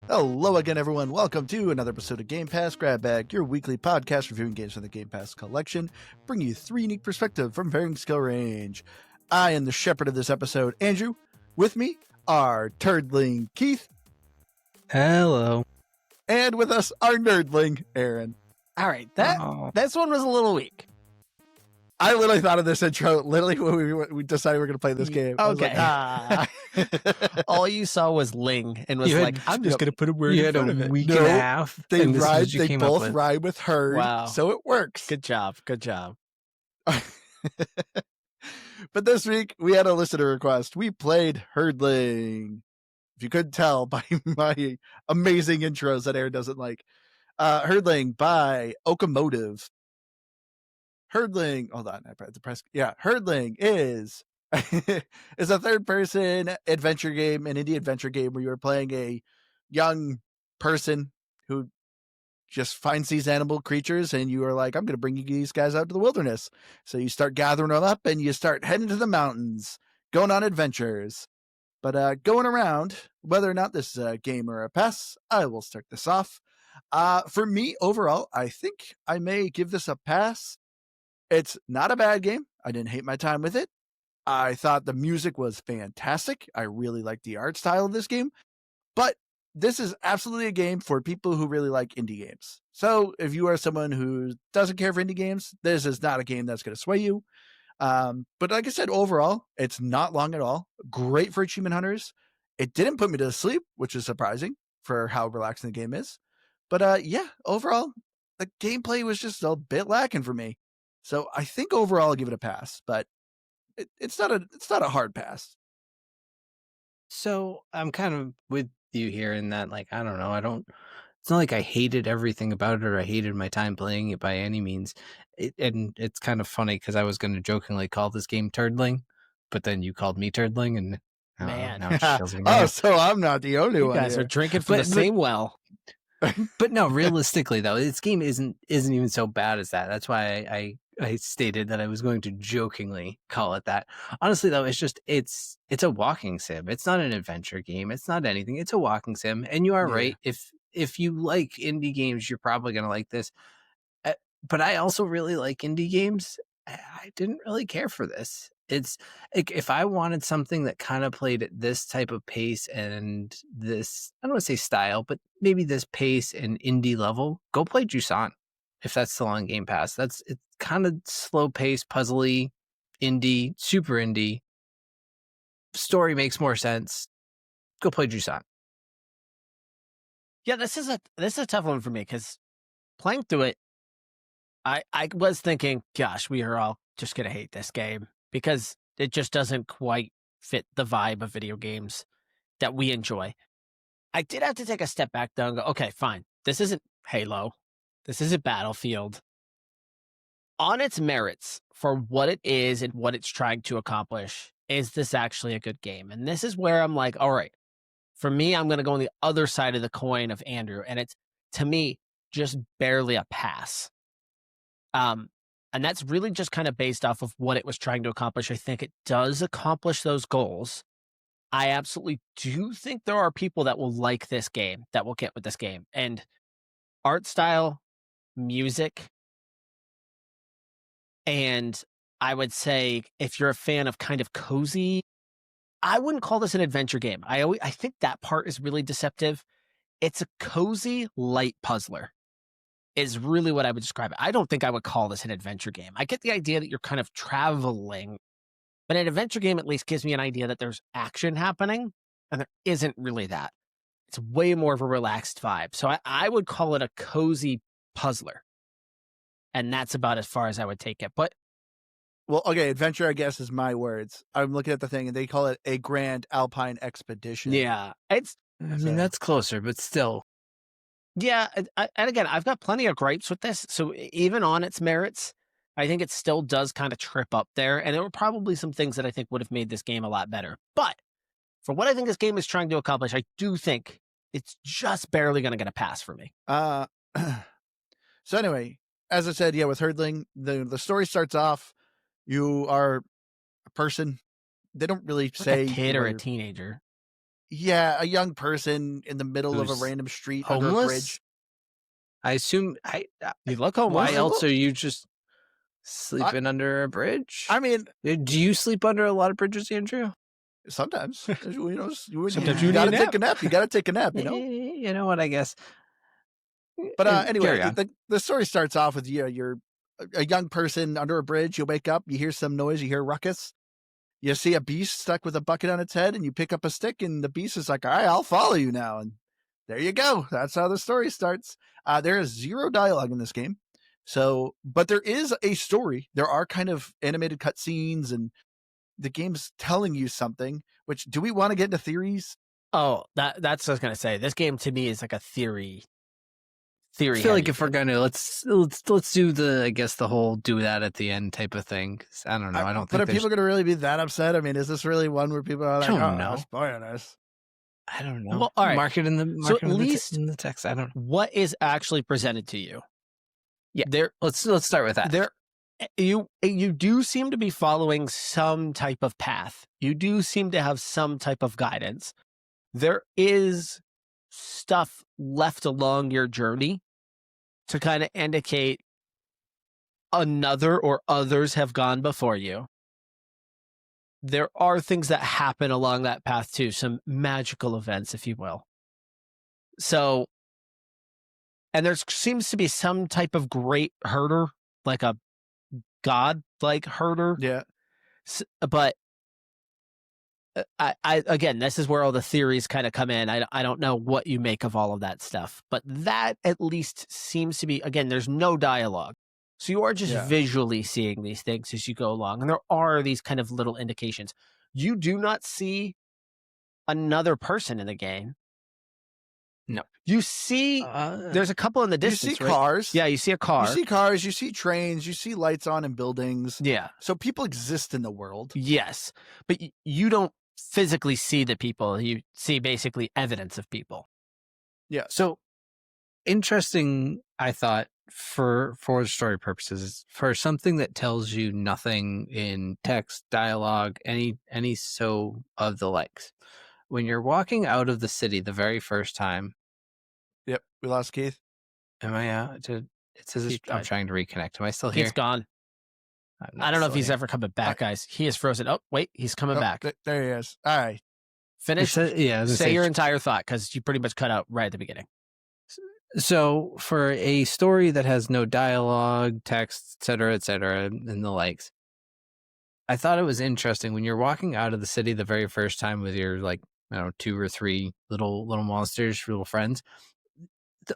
Hello again, everyone. Welcome to another episode of Game Pass Grab Bag, your weekly podcast reviewing games from the Game Pass collection, bringing you three unique perspectives from varying skill range. I am the shepherd of this episode, Andrew. With me are Herdling Keith. Hello. And with us, our nerdling, Aaron. All right, this one was a little weak. I literally thought of this intro literally when we decided we were going to play this game. Okay. Like, all you saw was Ling and was like, I'm just going to put a word in front of it. Week and a half. They both ride with Herd, wow. So it works. Good job. But this week, we had a listener request. We played Herdling. If you couldn't tell by my amazing intros that Aaron doesn't like. Herdling by Okamotive. Herdling, hold on, I had to press. Yeah, Herdling is a third-person adventure game, an indie adventure game where you're playing a young person who just finds these animal creatures, and you are like, I'm going to bring you these guys out to the wilderness. So you start gathering them up, and you start heading to the mountains, going on adventures. But going around, whether or not this is a game or a pass, I will start this off. For me, overall, I think I may give this a pass. It's not a bad game. I didn't hate my time with it. I thought the music was fantastic. I really liked the art style of this game. But this is absolutely a game for people who really like indie games. So if you are someone who doesn't care for indie games, this is not a game that's going to sway you. But like I said, overall, it's not long at all. Great for achievement hunters. It didn't put me to sleep, which is surprising for how relaxing the game is. But yeah, overall, the gameplay was just a bit lacking for me. So I think overall I'll give it a pass, but it's not a hard pass. So I'm kind of with you here in that, like, I don't know. It's not like I hated everything about it or I hated my time playing it by any means. And it's kind of funny because I was going to jokingly call this game Turdling, but then you called me Turdling, and now oh, so I'm not the only one. You guys are drinking from the same well. But no, realistically though, this game isn't even so bad as that. That's why I stated that I was going to jokingly call it that. Honestly though, it's a walking sim. It's not an adventure game. It's not anything. It's a walking sim. And you are right. If you like indie games, you're probably going to like this. But I also really like indie games. I didn't really care for this. It's like, if I wanted something that kind of played at this type of pace and this, I don't want to say style, but maybe this pace and indie level, go play Jusan. If that's still on Game Pass, it's kind of slow pace, puzzly, indie, super indie. Story makes more sense. Go play Jusan. Yeah, this is a tough one for me because playing through it, I was thinking, gosh, we are all just gonna hate this game because it just doesn't quite fit the vibe of video games that we enjoy. I did have to take a step back though and go, okay, fine. This isn't Halo. This isn't Battlefield. On its merits, for what it is and what it's trying to accomplish, is this actually a good game? And this is where I'm like, all right, for me, I'm going to go on the other side of the coin of Andrew. And it's, to me, just barely a pass. And that's really just kind of based off of what it was trying to accomplish. I think it does accomplish those goals. I absolutely do think there are people that will like this game, that will get with this game. And art style, music, and I would say if you're a fan of kind of cozy, I wouldn't call this an adventure game. I think that part is really deceptive. It's a cozy, light puzzler is really what I would describe it. I don't think I would call this an adventure game. I get the idea that you're kind of traveling, but an adventure game at least gives me an idea that there's action happening, and there isn't really that. It's way more of a relaxed vibe. So I would call it a cozy puzzler. And that's about as far as I would take it. But well, okay, adventure, I guess, is my words. I'm looking at the thing, and they call it a grand alpine expedition. Yeah, that's closer, but still. Yeah, and again, I've got plenty of gripes with this. So even on its merits, I think it still does kind of trip up there. And there were probably some things that I think would have made this game a lot better. But for what I think this game is trying to accomplish, I do think it's just barely going to get a pass for me. So anyway, as I said, yeah, with Herdling, the story starts off, you are a person. They don't really say a kid or a teenager. Yeah, a young person in the middle of a Who's random street under a homeless? bridge. I assume You look why homeless. else are you just I, sleeping under a bridge? I mean, Do you sleep under a lot of bridges, Andrew? sometimes Sometimes you you need got a to take a nap. You got to take a nap. You know what? I guess. But Carry anyway, on. the story starts off with you're a young person under a bridge. You wake up, you hear some noise, you hear a ruckus. You see a beast stuck with a bucket on its head, and you pick up a stick, and the beast is like, "All right, I'll follow you now." And there you go. That's how the story starts. There is 0 dialogue in this game, but there is a story. There are kind of animated cutscenes, and the game's telling you something. Which, do we want to get into theories? Oh, that's what I was gonna say. This game to me is like a theory. I feel like heavy if we're game. gonna let's do the whole do that at the end type of thing. 'Cause I don't know. I don't But think are people going to really be that upset? I mean, is this really one where people are like, don't "Oh, know. spoiling us"? I don't know. Well, all right. Mark it in the So at least in the text. I don't know. what is actually presented to you? Yeah. There, Let's start with that. there, you do seem to be following some type of path. You do seem to have some type of guidance. There is stuff left along your journey to kind of indicate another or others have gone before you. There are things that happen along that path too, some magical events, if you will. So, and there seems to be some type of great herder, like a god-like herder. Yeah. But I again, this is where all the theories kind of come in. I don't know what you make of all of that stuff, but that at least seems to be, again, there's no dialogue. So you are just Yeah. visually seeing these things as you go along. And there are these kind of little indications. You do not see another person in the game. No. You see, there's a couple in the You distance, see right? cars. Yeah, you see a car. You see cars, you see trains, you see lights on in buildings. Yeah. So people exist in the world. Yes. But you don't physically see the people. You see basically evidence of people. Yeah. So interesting, I thought, for story purposes, for something that tells you nothing in text, dialogue, any so of the likes. When you're walking out of the city the very first time, Yep. We lost Keith. am I out? It says Keith I'm died. trying to reconnect. Am I still here? He's gone. I'm not I don't know if still he's here. ever coming back, guys. He is frozen. Oh, wait, he's coming Oh, back. there he is. All right. Finish. Yeah, I was gonna Say say, your entire thought because you pretty much cut out right at the beginning. So for a story that has no dialogue, text, et cetera, and the likes, I thought it was interesting when you're walking out of the city the very first time with your, like, I don't know, 2 or 3 little monsters, little friends.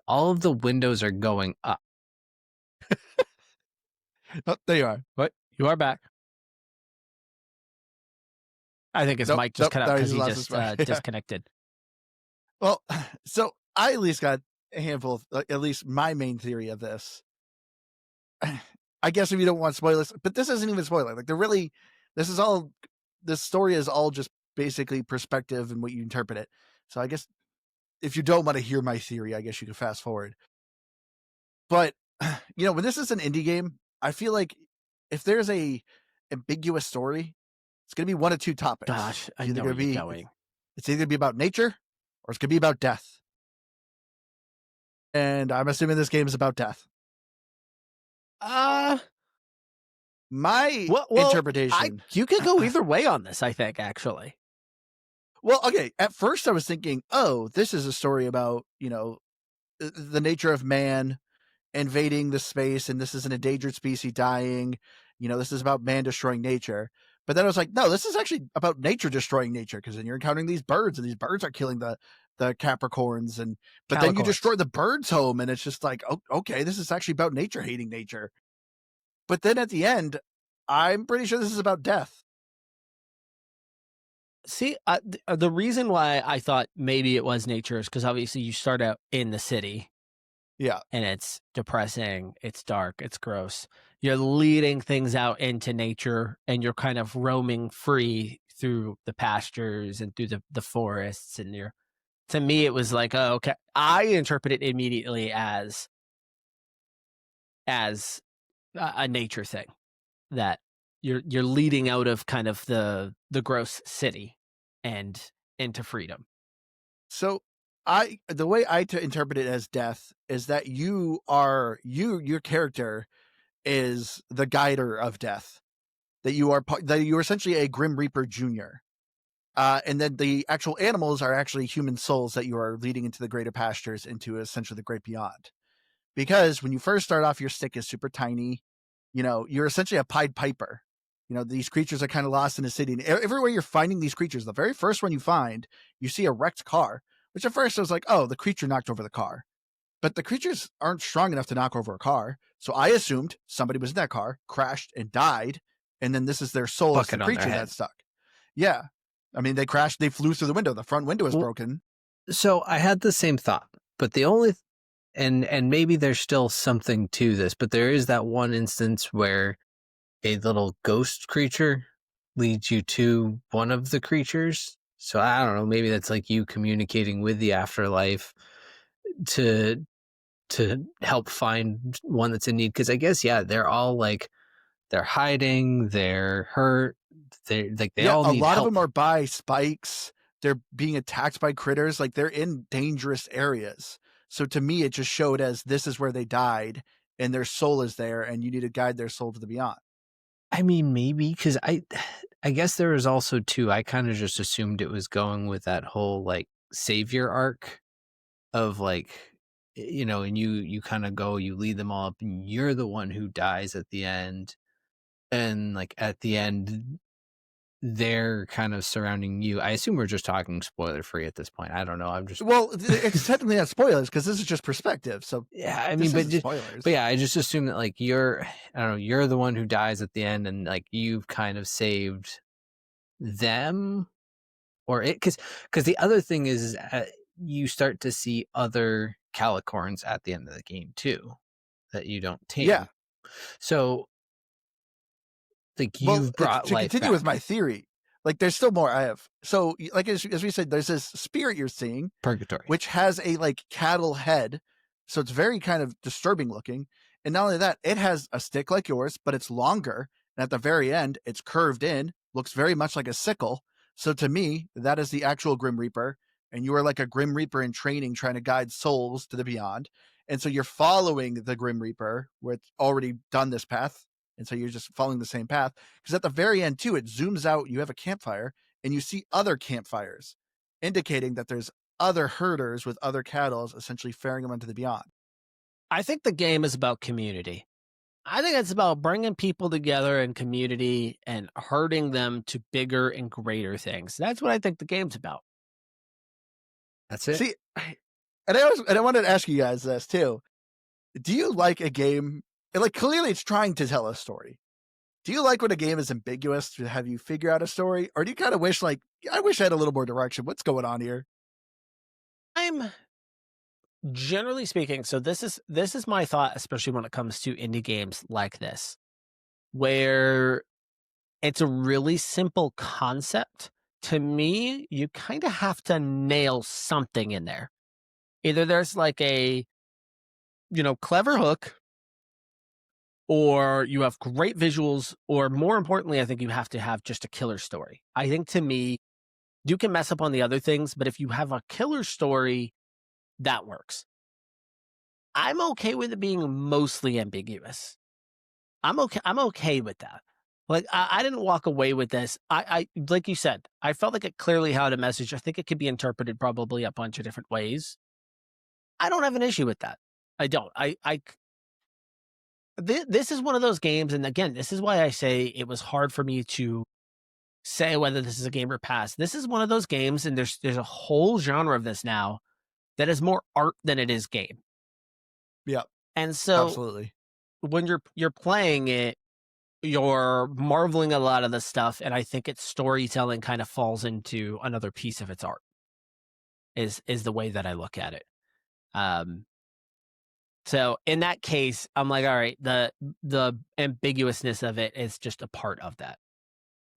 All of the windows are going up. Oh, there you are. What? You are back. I think his mic just cut out because he just disconnected. Well, so I at least got a handful of, at least my main theory of this. I guess if you don't want spoilers, but this isn't even spoiler. Like, this story is all just basically perspective and what you interpret it. So I guess if you don't want to hear my theory, I guess you can fast forward. But, when this is an indie game, I feel like if there's a ambiguous story, it's going to be one of 2 topics. Gosh, I know where you're going. It's either going to be about nature or it's going to be about death. And I'm assuming this game is about death. My interpretation. You could go either way on this, I think, actually. Well, okay. At first I was thinking, oh, this is a story about, the nature of man invading the space, and this is an endangered species dying. This is about man destroying nature. But then I was like, no, this is actually about nature destroying nature, because then you're encountering these birds, and these birds are killing the calicorns, but then you destroy the birds' home, and it's just like, oh, okay, this is actually about nature hating nature. But then at the end, I'm pretty sure this is about death. See, the reason why I thought maybe it was nature is because obviously you start out in the city. Yeah. And it's depressing, it's dark, it's gross. You're leading things out into nature, and you're kind of roaming free through the pastures and through the forests. And to me, it was like, oh, okay. I interpret it immediately as a nature thing, that you're leading out of kind of the gross city and into freedom. So the way I interpret it as death is that your character is the guider of death. That you're essentially a Grim Reaper Junior. And then the actual animals are actually human souls that you are leading into the greater pastures, into essentially the great beyond. Because when you first start off, your stick is super tiny. You're essentially a Pied Piper. These creatures are kind of lost in the city. And everywhere you're finding these creatures, the very first one you find, you see a wrecked car, which at first I was like, oh, the creature knocked over the car. But the creatures aren't strong enough to knock over a car. So I assumed somebody was in that car, crashed, and died. And then this is their soul, it's the creature that's stuck. Yeah. I mean, they crashed, they flew through the window. The front window is broken. So I had the same thought, but the only, and maybe there's still something to this, but there is that one instance where a little ghost creature leads you to one of the creatures. So I don't know, maybe that's like you communicating with the afterlife to help find one that's in need. Because I guess, yeah, they're all like, they're hiding, they're hurt, they all need a lot help. of them are by spikes. They're being attacked by critters. Like, they're in dangerous areas. So to me, it just showed as this is where they died, and their soul is there, and you need to guide their soul to the beyond. I mean, maybe, because I guess there was also too, I kind of just assumed it was going with that whole like savior arc of like, and you kind of go, you lead them all up, and you're the one who dies at the end. And like at the end, they're kind of surrounding you. I assume we're just talking spoiler free at this point. I don't know. Well, it's technically not spoilers because this is just perspective. So yeah, I mean, spoilers. But yeah, I just assume that like you're the one who dies at the end, and like you've kind of saved them, or it, because the other thing is you start to see other calicorns at the end of the game too that you don't tame. Yeah. So like you've brought to life continue back. with my theory, like there's still more I have. So like as we said, there's this spirit you're seeing, Purgatory, which has a like cattle head, so it's very kind of disturbing looking. And not only that, it has a stick like yours, but it's longer, and at the very end it's curved in, looks very much like a sickle. So to me, that is the actual Grim Reaper, and you are like a Grim Reaper in training, trying to guide souls to the beyond. And so you're following the Grim Reaper, where it's already done this path. And so you're just following the same path, because at the very end too, it zooms out, you have a campfire, and you see other campfires, indicating that there's other herders with other cattle essentially ferrying them into the beyond. I think the game is about community. I think it's about bringing people together in community and herding them to bigger and greater things. That's what I think the game's about. That's it. See, and I wanted to ask you guys this too. Do you like a game? Like, clearly it's trying to tell a story. Do you like when a game is ambiguous to have you figure out a story? Or do you kind of wish, like, I wish I had a little more direction. What's going on here? I'm generally speaking, so this is my thought, especially when it comes to indie games like this, where it's a really simple concept. To me, you kind of have to nail something in there. Either there's like a, clever hook, or you have great visuals, or more importantly, I think you have to have just a killer story. I think to me, you can mess up on the other things, but if you have a killer story, that works. I'm okay with it being mostly ambiguous. I'm okay with that. Like, I didn't walk away with this. I like you said, I felt like it clearly had a message. I think it could be interpreted probably a bunch of different ways. I don't have an issue with that. I don't. This is one of those games, and again, this is why I say it was hard for me to say whether this is a game or pass. This is one of those games, and there's a whole genre of this now that is more art than it is game. Yeah. And so absolutely, when you're playing it, you're marveling at a lot of the stuff, and I think its storytelling kind of falls into another piece of its art. Is the way that I look at it. So in that case, I'm like, all right, the ambiguousness of it is just a part of that.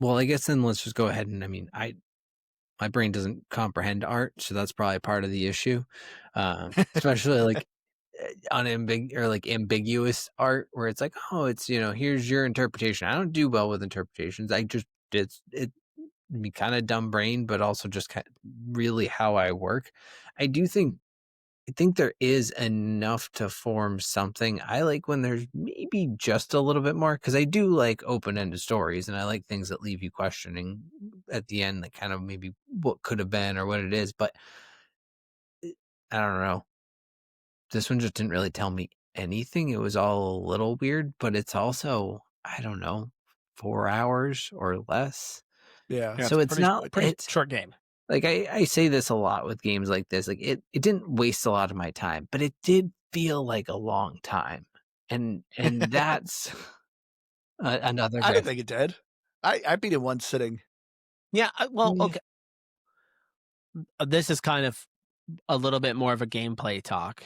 Well, I guess then let's just go ahead and, I mean, my brain doesn't comprehend art, so that's probably part of the issue. Especially like ambiguous art, where it's like, oh, it's, here's your interpretation. I don't do well with interpretations. kind of dumb brain, but also just really how I work. I think there is enough to form something. I like when there's maybe just a little bit more, because I do like open-ended stories, and I like things that leave you questioning at the end, that kind of maybe what could have been or what it is. But I don't know. This one just didn't really tell me anything. It was all a little weird, but it's also, I don't know, 4 hours or less. Yeah. So it's not pretty short game. like I say this a lot with games like this. Like it didn't waste a lot of my time, but it did feel like a long time. And that's another I don't risk. think it did. I beat it one sitting. Yeah, well, Yeah. okay. This is kind of a little bit more of a gameplay talk.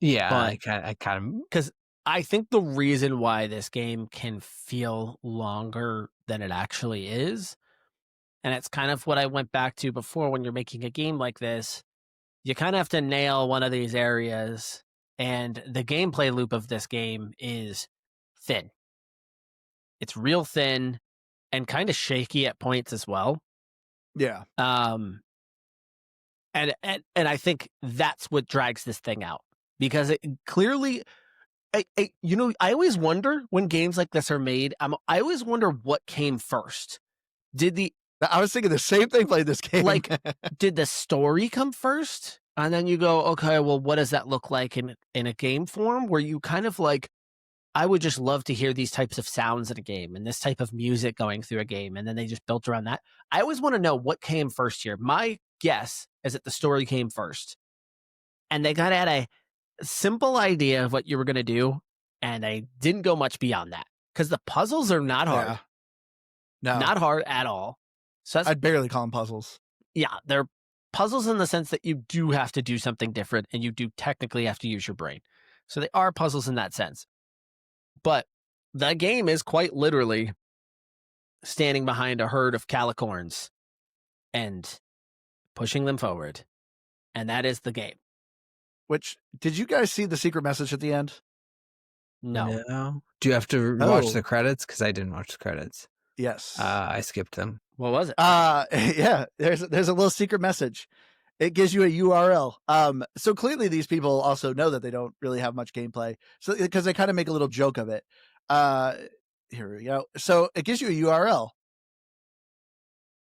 Yeah, But I kind of, because I think the reason why this game can feel longer than it actually is, and it's kind of what I went back to before, when you're making a game like this, you kind of have to nail one of these areas, and the gameplay loop of this game is thin. It's real thin and kind of shaky at points as well. Yeah. And I think that's what drags this thing out, because it clearly, I always wonder when games like this are made. I always wonder what came first. I was thinking the same thing playing this game. Like, did the story come first? And then you go, okay, well, what does that look like in a game form, where you kind of like, I would just love to hear these types of sounds in a game and this type of music going through a game. And then they just built around that. I always want to know what came first here. My guess is that the story came first, and they kind of had a simple idea of what you were going to do, and they didn't go much beyond that, because the puzzles are not hard. Yeah. No. Not hard at all. So I'd barely call them puzzles. yeah, they're puzzles in the sense that you do have to do something different, and you do technically have to use your brain. So they are puzzles in that sense. But the game is quite literally standing behind a herd of calicorns and pushing them forward. And that is the game. Which, did you guys see the secret message at the end? No. Do you have to watch No. the credits? Because I didn't watch the credits. Yes. I skipped them. What was it? Yeah, there's a little secret message. It gives you a URL. So clearly these people also know that they don't really have much gameplay. So because they kind of make a little joke of it. Here we go. So it gives you a URL.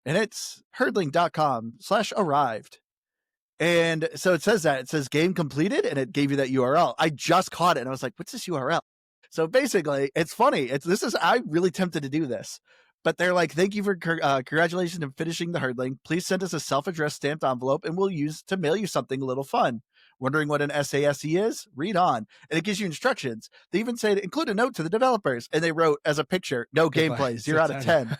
And it's herdling.com/arrived. And so it says game completed, and it gave you that URL. I just caught it and I was like, what's this URL? So basically, it's funny. I'm really tempted to do this. But they're like, thank you for congratulations on finishing the Herdling. Please send us a self-addressed stamped envelope, and we'll use to mail you something a little fun. Wondering what an SASE is? Read on. And it gives you instructions. They even say to include a note to the developers. And they wrote as a picture, no gameplay, 0 out of 10.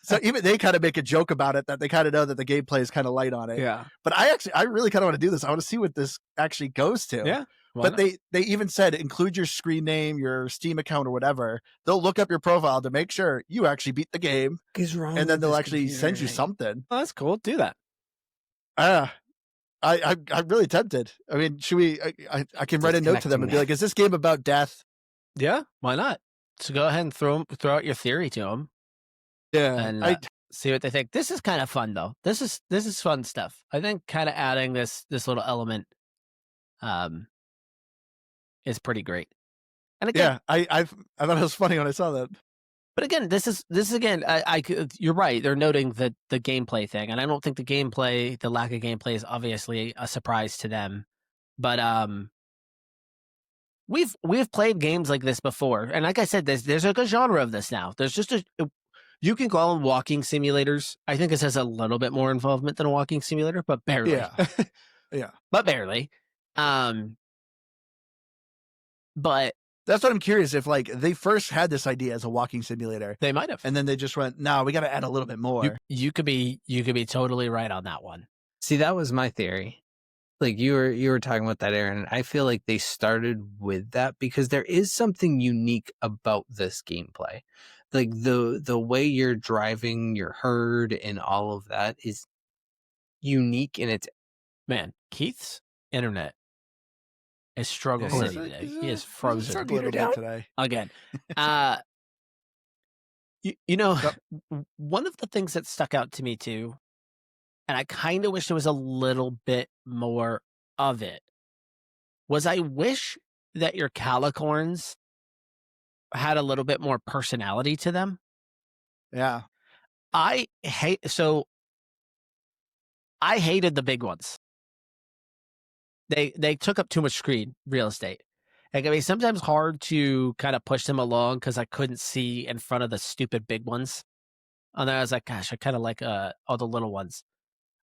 So even they kind of make a joke about it, that they kind of know that the gameplay is kind of light on it. Yeah. But I really kind of want to do this. I want to see what this actually goes to. Yeah. But they even said include your screen name, your Steam account, or whatever. They'll look up your profile to make sure you actually beat the game, and then they'll actually send you something. Oh, that's cool. Do that. I'm really tempted. I mean, should we? I can write a note to them and be like, "Is this game about death?" Yeah, why not? So go ahead and throw out your theory to them. Yeah, and see what they think. This is kind of fun, though. This is fun stuff. I think kind of adding this little element, is pretty great. And again, yeah, I thought it was funny when I saw that. But again, this is again. You're right. They're noting the gameplay thing, and I don't think the lack of gameplay is obviously a surprise to them. But we've played games like this before, and like I said, there's like a genre of this now. There's just you can call them walking simulators. I think this has a little bit more involvement than a walking simulator, but barely. Yeah, yeah, but barely. But that's what I'm curious if like they first had this idea as a walking simulator. They might have, and then they just went, "No, we got to add a little bit more." You could be totally right on that one. See, that was my theory. Like you were talking about that, Aaron. I feel like they started with that because there is something unique about this gameplay. Like the way you're driving your herd and all of that is unique in its. Man, Keith's internet is struggling today. He is frozen. Struggling a bit today again. You know, Yep. one of the things that stuck out to me too, and I kind of wish there was a little bit more of it, was I wish that your calicorns had a little bit more personality to them. Yeah. I hated the big ones. They took up too much screen real estate. Like, I mean, sometimes hard to kind of push them along because I couldn't see in front of the stupid big ones. And then I was like, gosh, I kind of like all the little ones.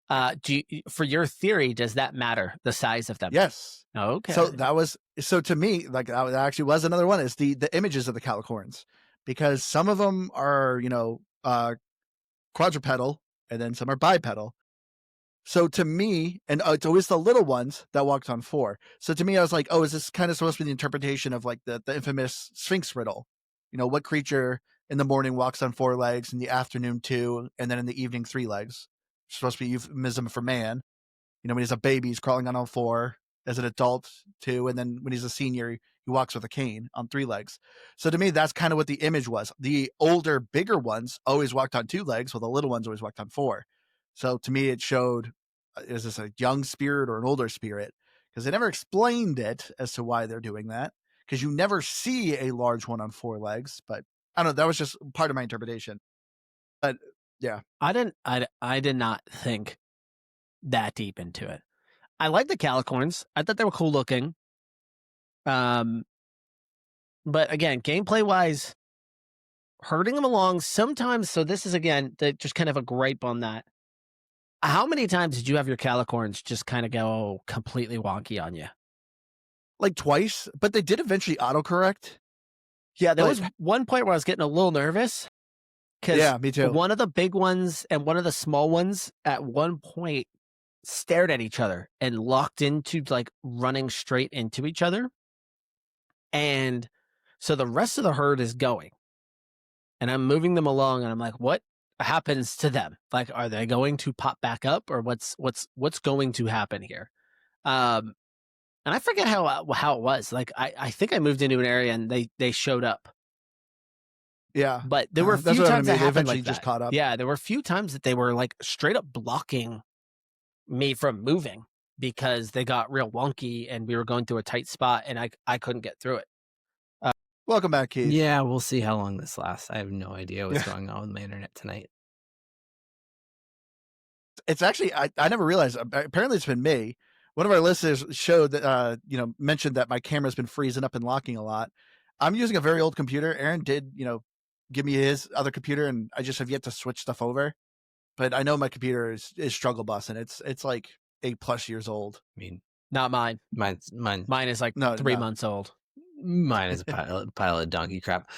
For your theory, does that matter, the size of them? Yes. Okay. So to me, like that actually was another one is the images of the calicorns, because some of them are, quadrupedal and then some are bipedal. So to me, and it's always the little ones that walked on four. So to me, I was like, oh, is this kind of supposed to be the interpretation of like the infamous Sphinx riddle? What creature in the morning walks on four legs, in the afternoon two, and then in the evening three legs? It's supposed to be euphemism for man. When he's a baby, he's crawling on all four. As an adult too, and then when he's a senior, he walks with a cane on three legs. So to me, that's kind of what the image was. The older, bigger ones always walked on two legs, while the little ones always walked on four. So to me, it showed, is this a young spirit or an older spirit? Because they never explained it as to why they're doing that, because you never see a large one on four legs. But I don't know, that was just part of my interpretation. But yeah, I did not think that deep into it. I like the calicorns. I thought they were cool looking. But again, gameplay wise, herding them along sometimes. So this is again just kind of a gripe on that. How many times did you have your calicorns just kind of go completely wonky on you? like twice, but they did eventually autocorrect. Yeah, there was one point where I was getting a little nervous because Yeah, me too. one of the big ones and one of the small ones at one point stared at each other and locked into like running straight into each other. And so the rest of the herd is going and I'm moving them along and I'm like, what happens to them? Like, are they going to pop back up or what's going to happen here? And I forget how it was. Like, I think I moved into an area and they showed up. Yeah. But there were a That's few what I times mean. that They happened eventually like just that. caught up. Yeah, there were a few times that they were like straight up blocking me from moving because they got real wonky and we were going through a tight spot and I couldn't get through it. Welcome back, Keith. Yeah, we'll see how long this lasts. I have no idea what's Yeah. going on with my internet tonight. It's actually, I never realized, apparently it's been me. One of our listeners showed that, mentioned that my camera's been freezing up and locking a lot. I'm using a very old computer. Aaron did, give me his other computer, and I just have yet to switch stuff over. But I know my computer is struggle bus, and it's like 8+ years old. I mean, Not mine. Mine is like No, 3 no. months old. Mine is a pile of donkey crap.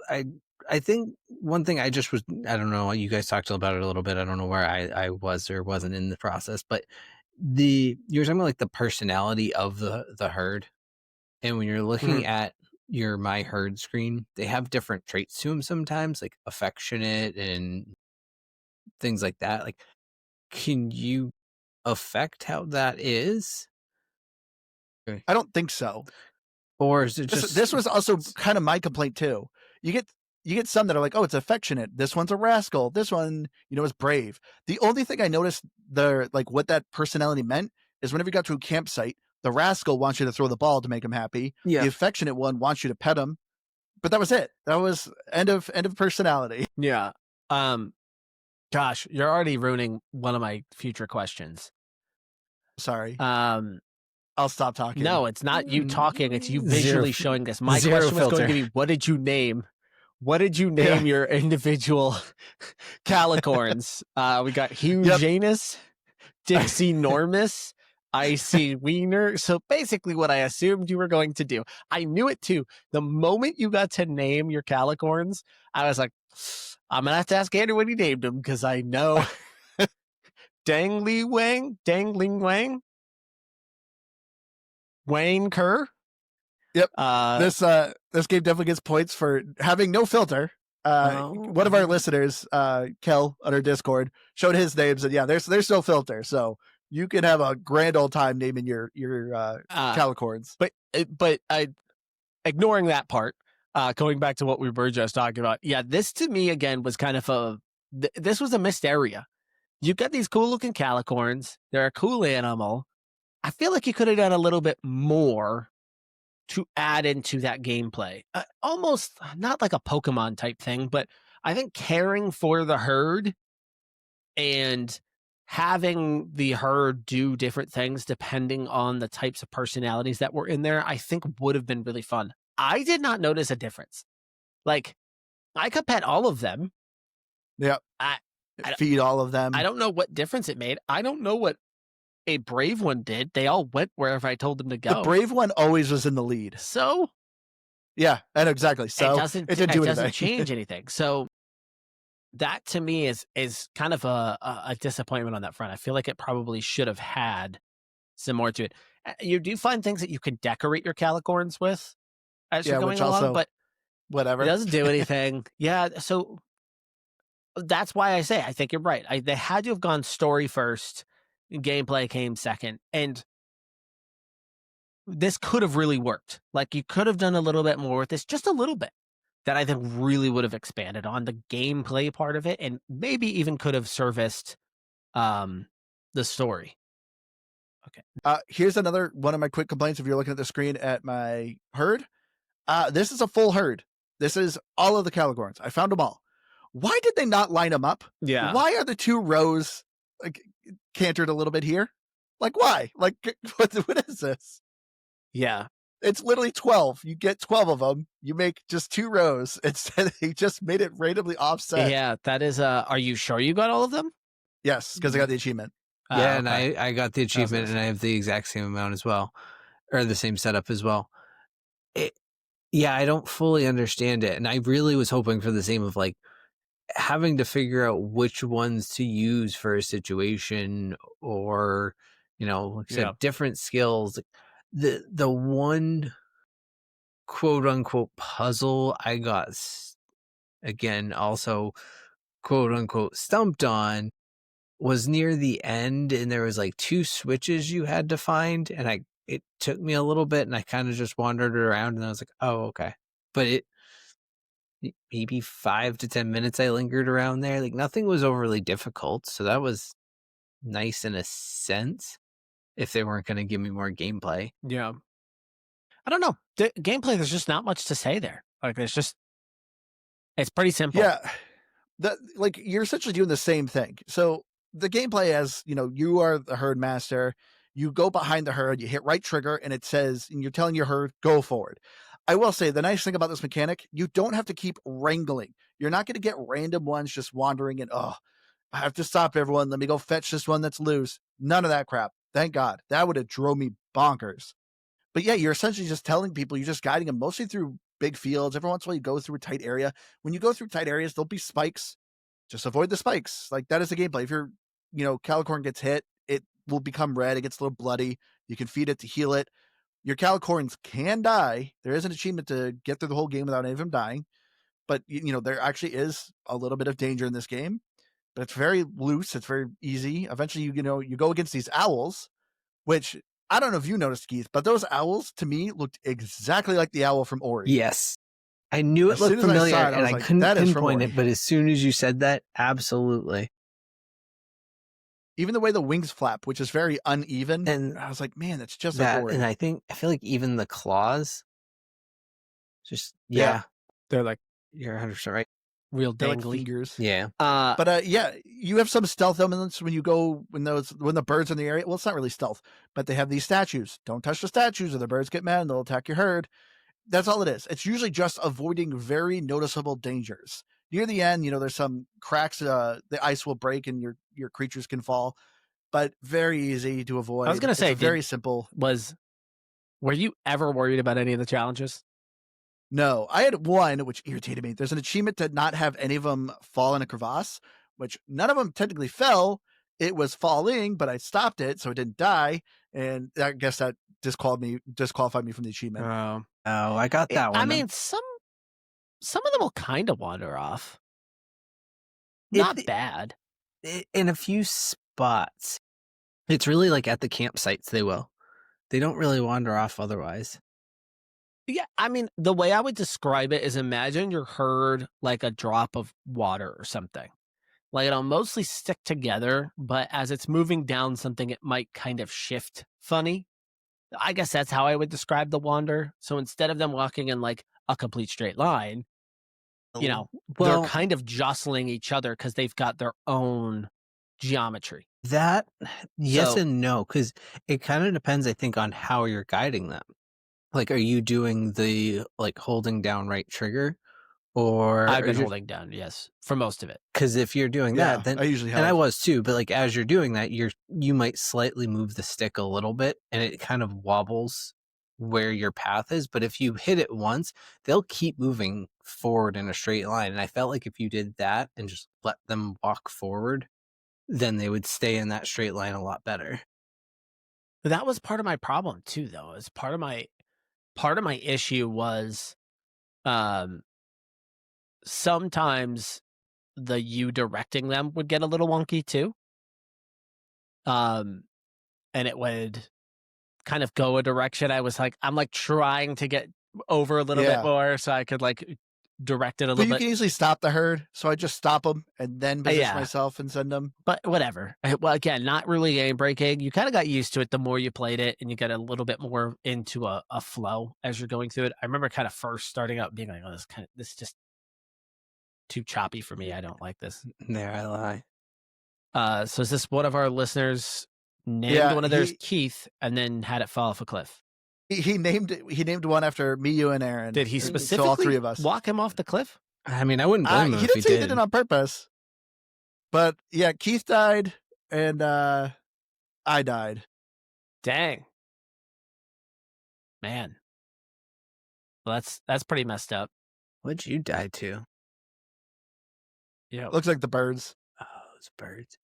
I think one thing I don't know, you guys talked about it a little bit. I don't know where I was or wasn't in the process, but you were talking about like the personality of the herd. And when you're looking at your My Herd screen, they have different traits to them sometimes, like affectionate and things like that. Like, can you affect how that is? I don't think so. Or is it just This was also kind of my complaint too. You get some that are like, oh, it's affectionate. This one's a rascal. This one, is brave. The only thing I noticed what that personality meant is whenever you got to a campsite, the rascal wants you to throw the ball to make him happy. Yeah. The affectionate one wants you to pet him. But that was it. That was end of personality. Yeah. Gosh, you're already ruining one of my future questions. Sorry. I'll stop talking. No, it's not you talking. It's you Zero- visually showing this. My zero question was going filter. to be, what did you name? What did you name your individual calicorns? We got Hugh Janus, Dixie Normus, Icy Wiener. So basically what I assumed you were going to do. I knew it too. The moment you got to name your calicorns, I was like, I'm going to have to ask Andrew what he named them because I know. Dangling Wang, Wayne Kerr. Yep. This game definitely gets points for having no filter. One of our listeners, Kel, on our Discord, showed his names, and yeah, there's no filter, so you can have a grand old time naming your calicorns. But ignoring that part, going back to what we were just talking about. Yeah, this to me again was kind of this was a missed area. You've got these cool looking calicorns. They're a cool animal. I feel like you could have done a little bit more to add into that gameplay. Almost not like a Pokemon type thing, but I think caring for the herd and having the herd do different things depending on the types of personalities that were in there, I think would have been really fun. I did not notice a difference. Like, I could pet all of them. Yeah. I Feed all of them. I don't know what difference it made. I don't know what a brave one did. They all went wherever I told them to go. The brave one always was in the lead. So? Yeah, and exactly. So it doesn't change anything. So that to me is kind of a disappointment on that front. I feel like it probably should have had some more to it. You do find things that you can decorate your calicorns with as you're going along, but whatever. It doesn't do anything. Yeah, so that's why I say I think you're right. They had to have gone story first, gameplay came second, and this could have really worked. Like, you could have done a little bit more with this, just a little bit, that I think really would have expanded on the gameplay part of it, and maybe even could have serviced the story. Okay. Here's another one of my quick complaints. If you're looking at the screen at my herd, this is a full herd. This is all of the calicorns. I found them all. Why did they not line them up? Yeah. Why are the two rows like cantered a little bit here? Like, why? Like, what is this? Yeah. It's literally 12. You get 12 of them. You make just 2 rows. Instead, they just made it randomly offset. Yeah, that is are you sure you got all of them? Yes, because I got the achievement. Yeah, and I got the achievement, and I have the exact same amount as well, or the same setup as well. Yeah, I don't fully understand it, and I really was hoping for the same of like having to figure out which ones to use for a situation, or like I said, different skills. The one quote unquote puzzle I got again also quote unquote stumped on was near the end, and there was like 2 switches you had to find, and it took me a little bit, and I kind of just wandered around, and I was like, oh, okay. But maybe 5 to 10 minutes I lingered around there. Like, nothing was overly difficult, so that was nice in a sense, if they weren't going to give me more gameplay. Yeah. I don't know. The gameplay, there's just not much to say there. Like, it's pretty simple. Yeah. Like, you're essentially doing the same thing. So the gameplay, as you are the herd master, you go behind the herd, you hit right trigger, and it says, and you're telling your herd, go forward. I will say the nice thing about this mechanic, you don't have to keep wrangling. You're not going to get random ones just wandering and, I have to stop everyone. Let me go fetch this one that's loose. None of that crap. Thank God. That would have drove me bonkers. But yeah, you're essentially just telling people, you're just guiding them mostly through big fields. Every once in a while you go through a tight area. When you go through tight areas, there'll be spikes. Just avoid the spikes. Like, that is the gameplay. If your calicorn gets hit, it will become red. It gets a little bloody. You can feed it to heal it. Your calicorns can die. There is an achievement to get through the whole game without any of them dying. But, there actually is a little bit of danger in this game. But it's very loose. It's very easy. Eventually, you go against these owls, which I don't know if you noticed, Keith, but those owls to me looked exactly like the owl from Ori. Yes. I knew it looked familiar, and I couldn't pinpoint it, but as soon as you said that, absolutely. Even the way the wings flap, which is very uneven, and I was like, man, that's just like Ori. And I feel like even the claws, just they're like, you're 100% right. Real They're dangly. like fingers. Yeah. But you have some stealth elements when the birds are in the area. Well, it's not really stealth, but they have these statues. Don't touch the statues or the birds get mad and they'll attack your herd. That's all it is. It's usually just avoiding very noticeable dangers. Near the end, there's some cracks, the ice will break and your creatures can fall, but very easy to avoid. I was going to say, very simple. Were you ever worried about any of the challenges? No, I had one which irritated me. There's an achievement to not have any of them fall in a crevasse, which none of them technically fell. It was falling, but I stopped it, so it didn't die. And I guess that disqualified me from the achievement. Oh, I got that one. I mean, some of them will kind of wander off. Not bad. In a few spots. It's really like at the campsites they will. They don't really wander off otherwise. Yeah, I mean, the way I would describe it is imagine your herd like a drop of water or something. Like it'll mostly stick together, but as it's moving down something, it might kind of shift funny. I guess that's how I would describe the wander. So instead of them walking in like a complete straight line, you Oh, know, they're Well, kind of jostling each other because they've got their own geometry. that yes So and no, because it kind of depends, I think, on how you're guiding them. Like, are you doing the like holding down right trigger, or I've are been you? holding down, yes, for most of it. Because if you're doing that, yeah, then I usually and I have. was too, but like as you're doing that, you might slightly move the stick a little bit, and it kind of wobbles where your path is. But if you hit it once, they'll keep moving forward in a straight line. And I felt like if you did that and just let them walk forward, then they would stay in that straight line a lot better. But that was part of my problem too, though. Is part of my issue was um sometimes the you directing them would get a little wonky too. Um, and it would kind of go a direction I was like, I'm like trying to get over a little bit Yeah. more so I could like direct it a But little you bit. can easily stop the herd, so I just stop them and then position Yeah, myself and send them. but whatever. Well, again, not really game breaking. You kind of got used to it the more you played it, and you get a little bit more into a flow as you're going through it. I remember kind of first starting out being like, oh, this is just too choppy for me. I don't like this. There I lie. So is this one of our listeners named Yeah, one of theirs Keith and then had it fall off a cliff? he named one after me, you, and Aaron. Did he So all specifically three of us. walk him off the cliff? I mean, I wouldn't blame him He if he didn't say he did. did it on purpose, but yeah, Keith died and I died. Dang, man. Well, that's pretty messed up. What'd you die to? Yeah. Looks like the birds. Oh, those birds.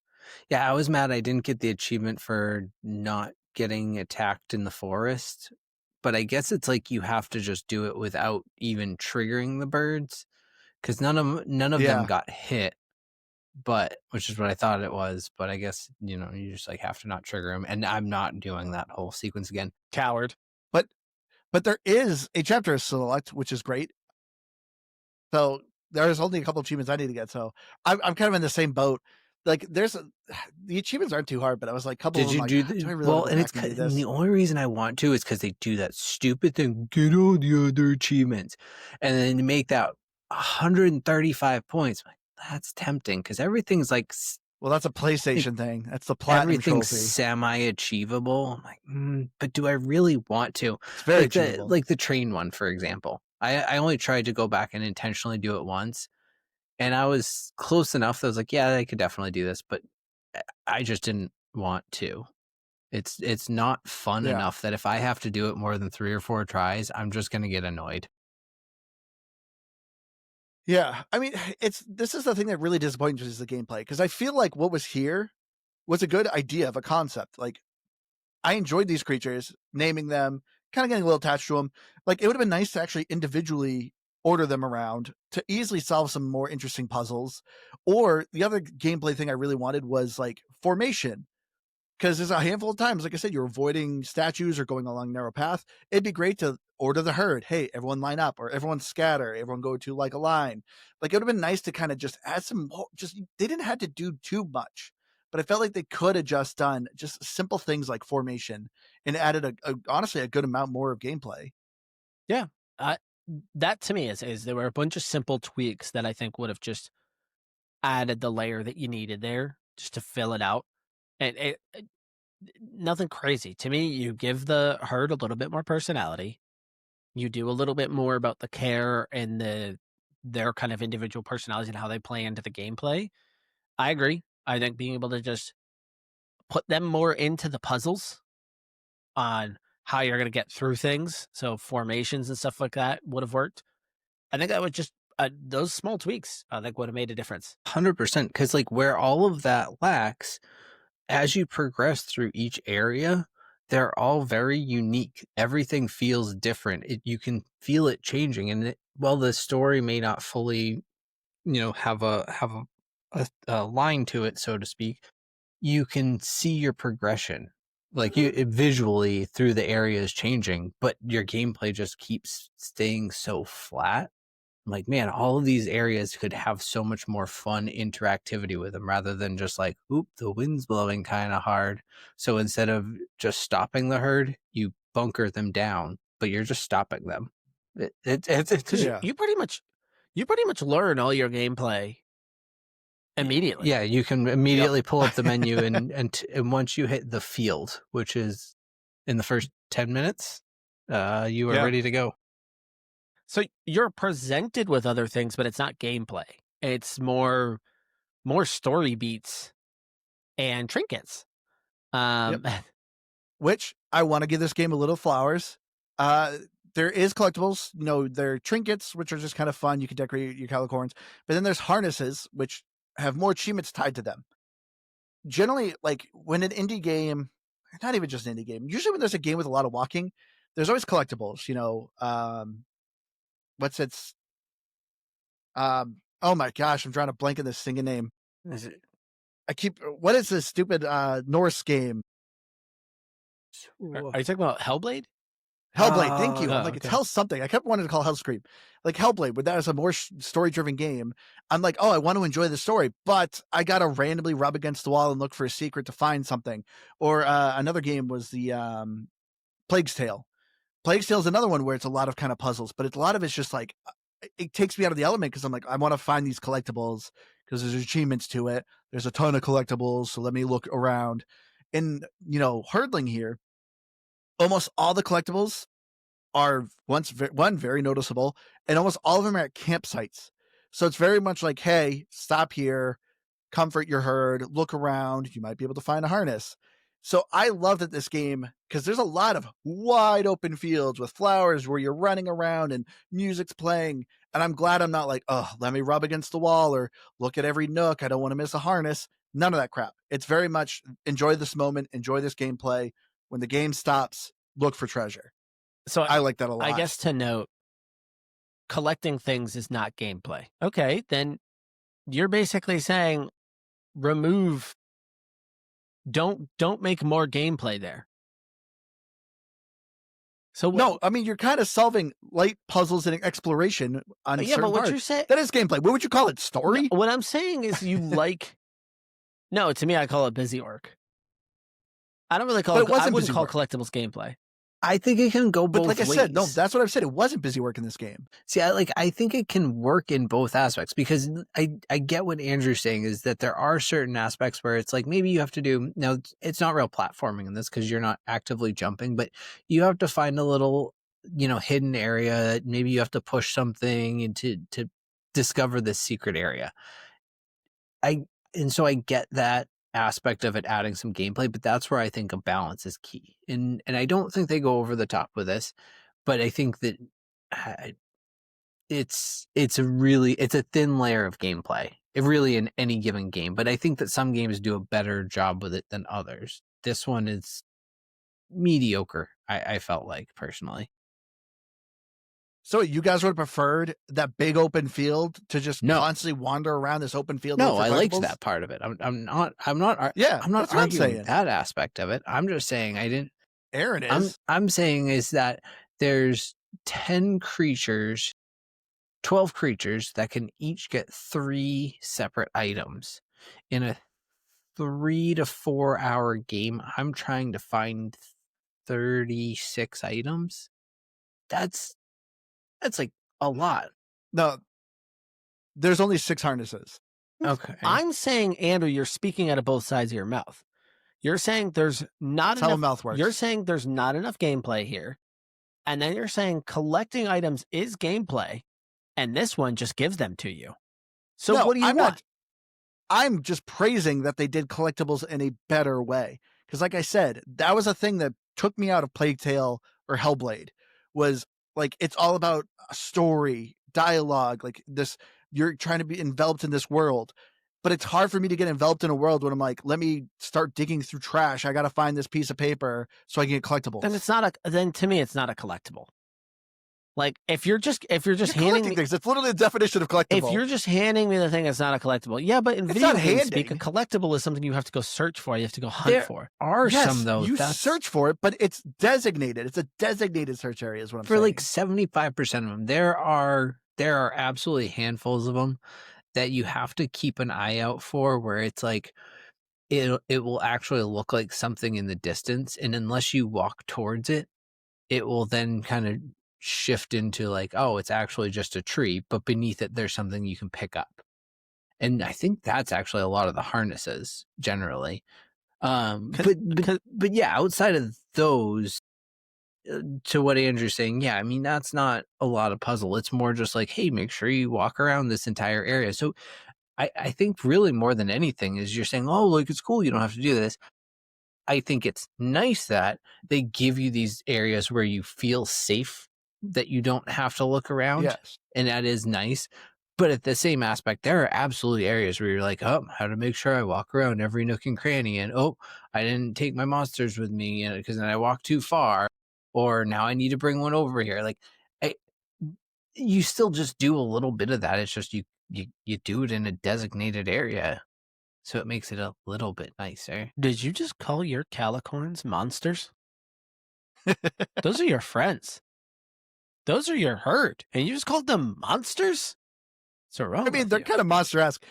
Yeah, I was mad I didn't get the achievement for not getting attacked in the forest. But I guess it's like you have to just do it without even triggering the birds, because none of them Yeah, got hit. But which is what I thought it was. But I guess you just like have to not trigger them, and I'm not doing that whole sequence again. Coward. but there is a chapter select, which is great. So there's only a couple achievements I need to get. So I'm kind of in the same boat. Like the achievements aren't too hard, but I was like, a couple of Did them, you like, do do I the really well? want to And go it's back and do and the this? only reason I want to is because they do that stupid thing. Get all the other achievements, and then they make that 135 points. Like, that's tempting because everything's like Well, that's a PlayStation thing. That's the platinum everything's trophy. semi-achievable. I'm like, but do I really want to? It's very Like the achievable. like the train one, for example. I only tried to go back and intentionally do it once, and I was close enough that I was like, yeah, I could definitely do this, but I just didn't want to. It's not fun Yeah. enough that if I have to do it more than 3 or 4 tries, I'm just gonna get annoyed. Yeah. I mean, this is the thing that really disappoints me is the gameplay, because I feel like what was here was a good idea of a concept. Like, I enjoyed these creatures, naming them, kind of getting a little attached to them. Like, it would have been nice to actually individually order them around to easily solve some more interesting puzzles. Or the other gameplay thing I really wanted was like formation. Because there's a handful of times, like I said, you're avoiding statues or going along a narrow path. It'd be great to order the herd. Hey, everyone line up, or everyone scatter, everyone go to like a line. Like, it would have been nice to kind of just add some more, just they didn't have to do too much, but I felt like they could have just done just simple things like formation and added honestly a good amount more of gameplay. Yeah. Uh, that to me is there were a bunch of simple tweaks that I think would have just added the layer that you needed there just to fill it out. And nothing crazy. To me, you give the herd a little bit more personality. You do a little bit more about the care and their kind of individual personalities and how they play into the gameplay. I agree. I think being able to just put them more into the puzzles on how you're going to get through things, so formations and stuff like that would have worked. I think that would just those small tweaks, I think, would have made a difference. 100%, because like where all of that lacks, as you progress through each area, they're all very unique. Everything feels different. You can feel it changing, and while the story may not fully, have a line to it, so to speak, you can see your progression. Like visually through the areas changing, but your gameplay just keeps staying so flat. Like, man, all of these areas could have so much more fun interactivity with them rather than just like, oop, the wind's blowing kind of hard. So instead of just stopping the herd, you bunker them down, but you're just stopping them. It's Because Yeah. you pretty much learn all your gameplay immediately. Yeah, you can immediately pull up the menu and once you hit the field, which is in the first 10 minutes, you are Yeah. ready to go. So you're presented with other things, but it's not gameplay. It's more story beats and trinkets. Which I want to give this game a little flowers. There is collectibles, there are trinkets, which are just kind of fun. You can decorate your calicorns, but then there's harnesses, which have more achievements tied to them. Generally, like when an indie game, not even just an indie game, usually when there's a game with a lot of walking, there's always collectibles. What's its? Oh my gosh, I'm trying to blank on this singing name. What is this stupid Norse game? Are you talking about Hellblade? Hellblade, thank you. I'm like, okay. it's Hell something. I kept wanting to call Hellscream. Like Hellblade, but that is a more story-driven game. I'm like, oh, I want to enjoy the story, but I got to randomly rub against the wall and look for a secret to find something. Or another game was the Plague's Tale. Plague's Tale is another one where it's a lot of kind of puzzles, but a lot of it's just like, it takes me out of the element because I'm like, I want to find these collectibles because there's achievements to it. There's a ton of collectibles, so let me look around. And, Herdling here, almost all the collectibles are one very noticeable, and almost all of them are at campsites. So it's very much like, hey, stop here, comfort your herd, look around, you might be able to find a harness. So I love that this game, because there's a lot of wide open fields with flowers where you're running around and music's playing. And I'm glad I'm not like, oh, let me rub against the wall or look at every nook. I don't want to miss a harness. None of that crap. It's very much enjoy this moment, enjoy this gameplay. When the game stops, look for treasure. So I like that a lot. I guess to note, collecting things is not gameplay. Okay, then you're basically saying don't make more gameplay there. So no, I mean, you're kind of solving light puzzles and exploration on certain but what parts. you're saying, that is gameplay. What would you call it? Story? what I'm saying is you like. No, to me, I call it busy work. I don't really call it. I wouldn't call collectibles gameplay. I think it can go both ways. But like I said, no, that's what I've said. It wasn't busy work in this game. See, I think it can work in both aspects because I get what Andrew's saying is that there are certain aspects where it's like maybe you have to do, now it's not real platforming in this because you're not actively jumping, but you have to find a little, hidden area. Maybe you have to push something and to discover this secret area. And so I get that aspect of it adding some gameplay, but that's where I think a balance is key. And I don't think they go over the top with this, but I think that it's a thin layer of gameplay. Really in any given game, but I think that some games do a better job with it than others. This one is mediocre, I felt like personally. So you guys would have preferred that big open field to just constantly wander around this open field? No, I liked that part of it. I'm not arguing that aspect of it. I'm just saying I didn't. Aaron is. I'm saying is that there's 10 creatures, 12 creatures that can each get 3 separate items in a 3 to 4 hour game. I'm trying to find 36 items. That's like a lot. No, there's only 6 harnesses. Okay. I'm saying, Andrew, you're speaking out of both sides of your mouth. You're saying there's not enough. How mouth works. You're saying there's not enough gameplay here, and then you're saying collecting items is gameplay, and this one just gives them to you. So what do you want? I'm just praising that they did collectibles in a better way. Because like I said, that was a thing that took me out of Plague Tale or Hellblade, was like, it's all about a story, dialogue, like this, you're trying to be enveloped in this world. But it's hard for me to get enveloped in a world when I'm like, let me start digging through trash. I got to find this piece of paper so I can get collectibles. Then to me, it's not a collectible. Like if you're just You're handing collecting me things. It's literally the definition of collectible. if you're just handing me the thing that's not a collectible, yeah, but in It's video not game speak, a handing. collectible is something you have to go search for. You have to go hunt There for. are Yes, some though. you That's search for it, but it's designated. It's a designated search area, is what I'm for saying. like 75% of them. There are absolutely handfuls of them that you have to keep an eye out for, where it's like it will actually look like something in the distance, and unless you walk towards it, it will then kind of shift into like, oh, it's actually just a tree, but beneath it there's something you can pick up. And I think that's actually a lot of the harnesses generally. But yeah, outside of those, to what Andrew's saying, yeah, I mean, that's not a lot of puzzle. It's more just like, hey, make sure you walk around this entire area. So I think really more than anything is you're saying, oh, like, it's cool, you don't have to do this. I think it's nice that they give you these areas where you feel safe, that you don't have to look around. Yes. And that is nice. But at the same aspect, there are absolutely areas where you're like, oh, how to make sure I walk around every nook and cranny. And, oh, I didn't take my monsters with me because then I walked too far. Or now I need to bring one over here. Like, you still just do a little bit of that. It's just you do it in a designated area. So it makes it a little bit nicer. Did you just call your calicorns monsters? Those are your friends. Those are your herd. And you just called them monsters? What's wrong I mean, with they're you? kind of monster-esque.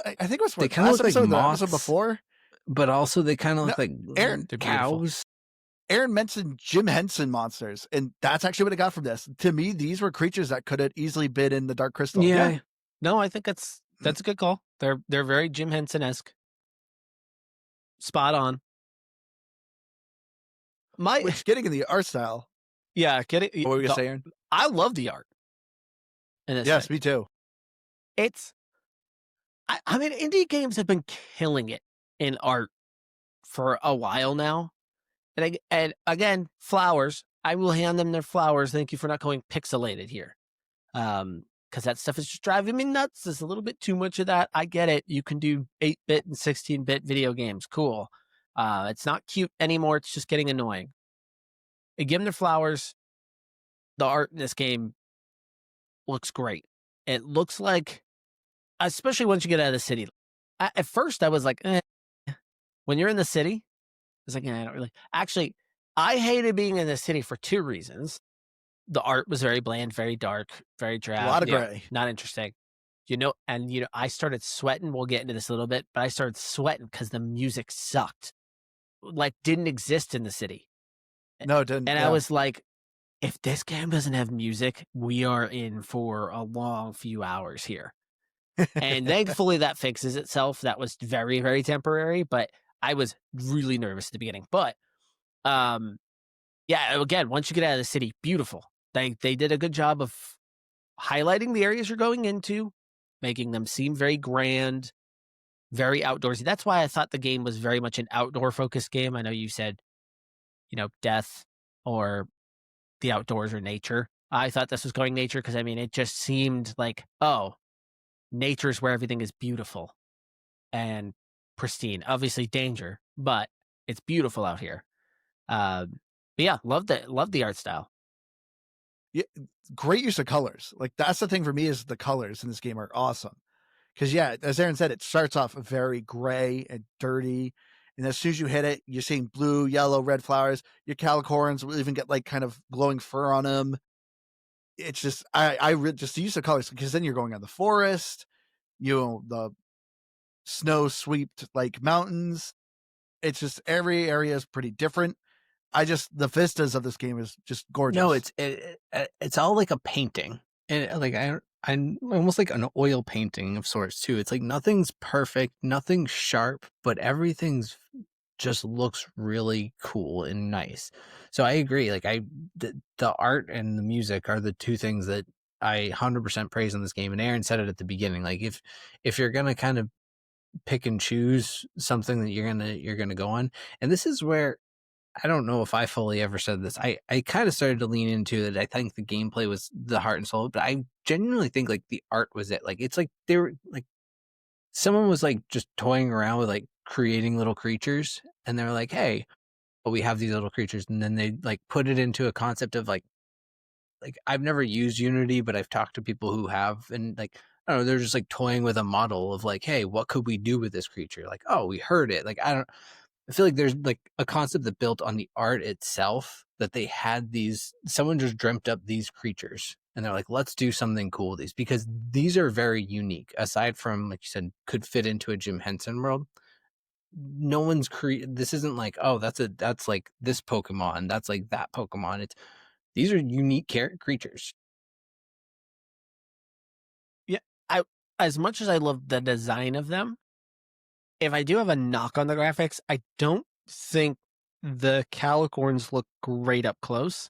I think it was They what, kinda last look like episode, the moths. episode before. But also they kind of No, look like Aaron, they're beautiful. cows. Aaron mentioned Jim Henson monsters, and that's actually what I got from this. To me, these were creatures that could have easily been in the Dark Crystal. Yeah. No, I think that's a good call. They're very Jim Henson-esque. Spot on. Which, getting in the art style. Yeah, get it. What were you going to say, Aaron? I love the art. In this Yes, thing. me too. I mean, indie games have been killing it in art for a while now. And again, flowers. I will hand them their flowers. Thank you for not going pixelated here. Because that stuff is just driving me nuts. There's a little bit too much of that. I get it. You can do 8-bit and 16-bit video games. Cool. It's not cute anymore. It's just getting annoying. And give them their flowers. The art in this game looks great. It looks like, especially once you get out of the city. At first, I was like, eh. When you're in the city, it's like, I don't really. Actually, I hated being in the city for two reasons. The art was very bland, very dark, very drab. A lot of gray. Not interesting. I started sweating. We'll get into this a little bit, but I started sweating because the music sucked. Like, didn't exist in the city. No, it didn't. And yeah. I was like, if this game doesn't have music, we are in for a long few hours here. And thankfully that fixes itself. That was very, very temporary, but I was really nervous at the beginning. But yeah, again, once you get out of the city, beautiful. They did a good job of highlighting the areas you're going into, making them seem very grand, very outdoorsy. That's why I thought the game was very much an outdoor focused game. I know you said, death or the outdoors or nature. I thought this was going nature because, I mean, it just seemed like, oh, nature's where everything is beautiful and pristine. Obviously danger, but it's beautiful out here. But yeah, love the art style. Yeah, great use of colors. Like, that's the thing for me, is the colors in this game are awesome. Because, yeah, as Aaron said, it starts off very gray and dirty. And as soon as you hit it, you're seeing blue, yellow, red flowers. Your calicorns will even get like kind of glowing fur on them. It's just, just the use of colors, because then you're going on the forest, the snow swept like mountains. It's just, every area is pretty different. The vistas of this game is just gorgeous. No, it's all like a painting, and like I'm almost like an oil painting of sorts too. It's like nothing's perfect, nothing's sharp, but everything's just looks really cool and nice. So I agree. Like the art and the music are the two things that I 100% praise in this game. And Aaron said it at the beginning. Like if you're gonna kind of pick and choose something that you're gonna go on, and this is where, I don't know if I fully ever said this. I kind of started to lean into that. I think the gameplay was the heart and soul, but I genuinely think like the art was it. Like, it's like they were like, someone was like just toying around with like creating little creatures, and they were like, hey, but we have these little creatures, and then they like put it into a concept of like like I've never used Unity, but I've talked to people who have, and like I don't know, they're just like toying with a model of like, hey, what could we do with this creature? Like, oh, we heard it. Like I feel like there's like a concept that built on the art itself, that they had someone just dreamt up these creatures and they're like, let's do something cool with these, because these are very unique. Aside from, like you said, could fit into a Jim Henson world. No one's this isn't like, oh, that's like this Pokemon, that's like that Pokemon. These are unique creatures. Yeah, as much as I love the design of them, if I do have a knock on the graphics, I don't think the calicorns look great up close.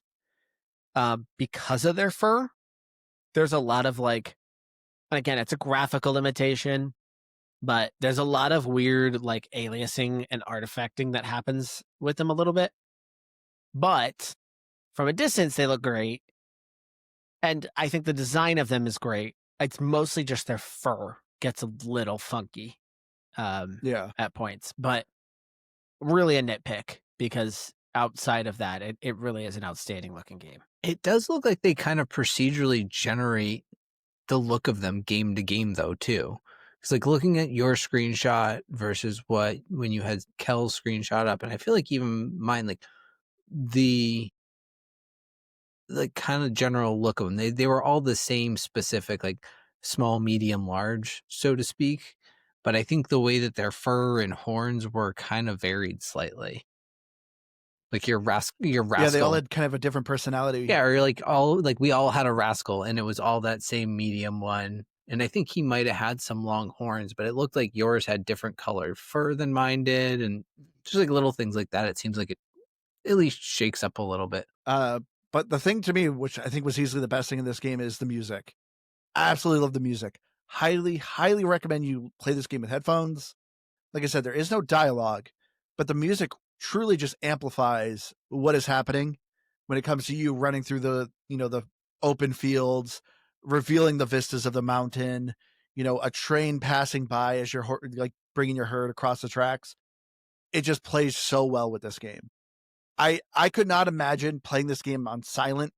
Because of their fur, there's a lot of like, and again, it's a graphical limitation, but there's a lot of weird like aliasing and artifacting that happens with them a little bit. But from a distance, they look great. And I think the design of them is great. It's mostly just their fur gets a little funky at points, but really a nitpick, because outside of that, it really is an outstanding looking game. It does look like they kind of procedurally generate the look of them game to game, though, too. It's like looking at your screenshot versus when you had Kel's screenshot up, and I feel like even mine, like the kind of general look of them, they were all the same specific, like small, medium, large, so to speak. But I think the way that their fur and horns were kind of varied slightly. Like your rascal. Yeah, they all had kind of a different personality. Yeah, or like we all had a rascal, and it was all that same medium one. And I think he might have had some long horns, but it looked like yours had different colored fur than mine did, and just like little things like that. It seems like it at least shakes up a little bit. But the thing to me, which I think was easily the best thing in this game, is the music. I absolutely love the music. Highly, highly recommend you play this game with headphones. Like I said, there is no dialogue, but the music truly just amplifies what is happening when it comes to you running through the open fields, revealing the vistas of the mountain, a train passing by as you're like bringing your herd across the tracks. It just plays so well with this game. I could not imagine playing this game on silent.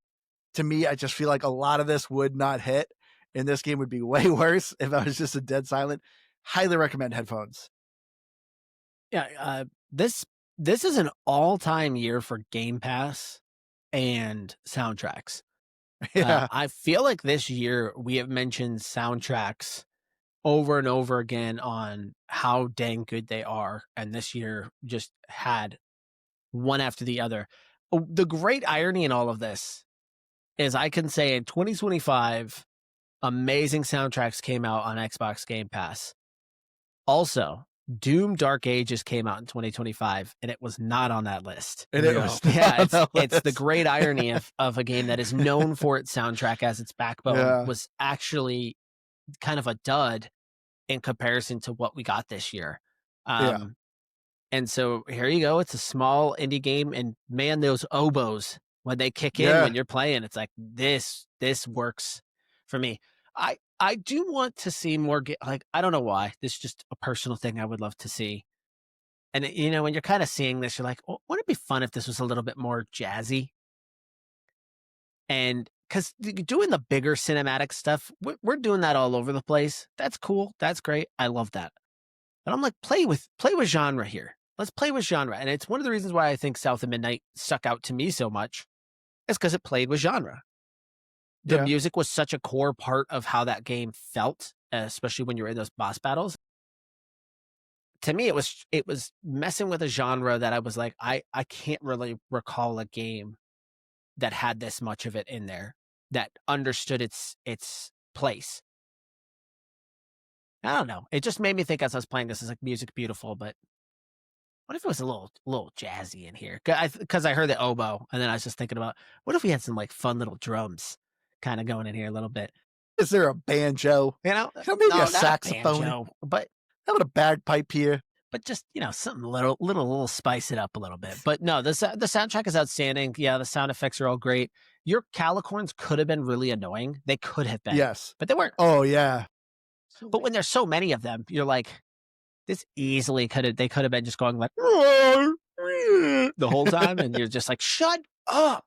To me, I just feel like a lot of this would not hit, and this game would be way worse if I was just a dead silent. Highly recommend headphones. Yeah, this is an all-time year for Game Pass and soundtracks. Yeah, I feel like this year we have mentioned soundtracks over and over again on how dang good they are, and this year just had one after the other. The great irony in all of this is I can say in 2025, amazing soundtracks came out on Xbox Game Pass. Also, Doom Dark Ages came out in 2025, and it was not on that list. and it was it's the great irony of a game that is known for its soundtrack as its backbone was actually kind of a dud in comparison to what we got this year. And so here you go. It's a small indie game, and man, those oboes when they kick in when you're playing, it's like this works for me. I do want to see more. Like, I don't know why. This is just a personal thing I would love to see. And when you're kind of seeing this, you're like, oh, wouldn't it be fun if this was a little bit more jazzy? And because doing the bigger cinematic stuff, we're doing that all over the place. That's cool. That's great. I love that. But I'm like, play with genre here. Let's play with genre. And it's one of the reasons why I think South of Midnight stuck out to me so much, is because it played with genre. The music was such a core part of how that game felt, especially when you're in those boss battles. To me, it was messing with a genre that I was like, I can't really recall a game that had this much of it in there, that understood its place. I don't know. It just made me think as I was playing this, is like music beautiful, but what if it was a little jazzy in here? Because I heard the oboe, and then I was just thinking about, what if we had some like fun little drums kind of going in here a little bit? Is there a banjo? Maybe a saxophone, banjo, but how about a bagpipe here? But just something little spice it up a little bit. But no, the soundtrack is outstanding. Yeah, the sound effects are all great. Your calicorns could have been really annoying. They could have been. Yes, but they weren't. Oh yeah. But when there's so many of them, you're like, this easily could have been just going like the whole time, and you're just like, shut up.